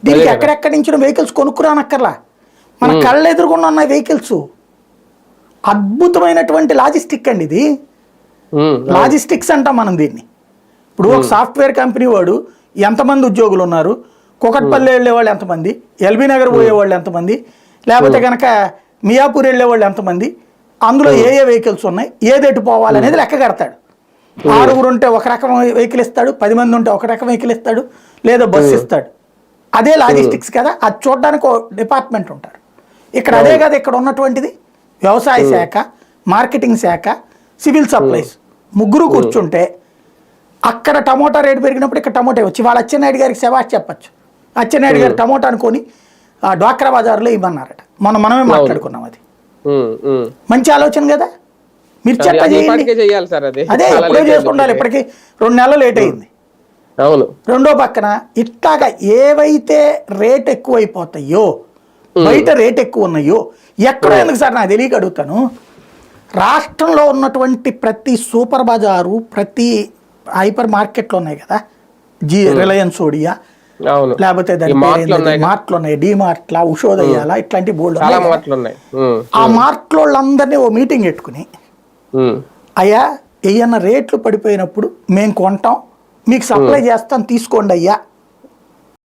దీనికి ఎక్కడెక్కడి నుంచి వెహికల్స్ కొనుక్కురానక్కర్లా, మన కళ్ళ ఎదురుగుండా ఉన్న వెహికల్స్. అద్భుతమైనటువంటి లాజిస్టిక్ అండి ఇది. లాజిస్టిక్స్ అంటాం మనం దీన్ని. ఇప్పుడు ఒక సాఫ్ట్వేర్ కంపెనీ వాడు ఎంతమంది ఉద్యోగులు ఉన్నారు, కుకట్పల్లి వెళ్ళేవాళ్ళు ఎంతమంది, ఎల్బీ నగర్ పోయేవాళ్ళు ఎంతమంది, లేకపోతే కనుక మియాపూర్ వెళ్ళేవాళ్ళు ఎంతమంది, అందులో ఏ ఏ వెహికల్స్ ఉన్నాయి, ఏదెటు పోవాలనేది లెక్క కడతాడు. 6 ఉంటే ఒక రకం వెహికల్ ఇస్తాడు, 10 మంది ఉంటే ఒక రకం వెహికల్ ఇస్తాడు, లేదా బస్సు ఇస్తాడు. అదే లాజిస్టిక్స్ కదా. అది చూడడానికి ఒక డిపార్ట్మెంట్ ఉంటారు. ఇక్కడ అదే కదా ఇక్కడ ఉన్నటువంటిది. వ్యవసాయ శాఖ, మార్కెటింగ్ శాఖ, సివిల్ సప్లైస్ ముగ్గురు కూర్చుంటే అక్కడ టమోటా రేటు పెరిగినప్పుడు ఇక్కడ టమోటా వచ్చి వాళ్ళ అచ్చెన్నాయుడు గారికి శభాష్ చెప్పచ్చు. అచ్చెన్నాయుడు గారు టమోటా అనుకొని డ్వాక్రా బజార్లో ఇవ్వన్నారట. మనమే మాట్లాడుకున్నాం. అది మంచి ఆలోచన కదా. మీరు చెప్ప చేయండి. అదే ఎప్పుడో చేసుకుంటారు. ఇప్పటికి 2 నెలలు లేట్ అయింది. రెండో పక్కన ఇట్లాగా ఏవైతే రేట్ ఎక్కువైపోతాయో, బయట రేట్ ఎక్కువ ఉన్నాయో ఎక్కడో ఎందుకు సార్ నాకు తెలియక అడుగుతాను. రాష్ట్రంలో ఉన్నటువంటి ప్రతి సూపర్ బజారు, ప్రతి హైపర్ మార్కెట్లు ఉన్నాయి కదా, రిలయన్స్ ఓడియా, లేకపోతే మార్ట్లు ఉన్నాయి, డిమార్ట్లా, ఉషోదయాల, ఇట్లాంటి బోర్డు. ఆ మార్ట్లో వాళ్ళందరినీ ఓ మీటింగ్ పెట్టుకుని, అయ్యా ఏమన్నా రేట్లు పడిపోయినప్పుడు మేము కొంటాం, మీకు సప్లై చేస్తాం, తీసుకోండి అయ్యా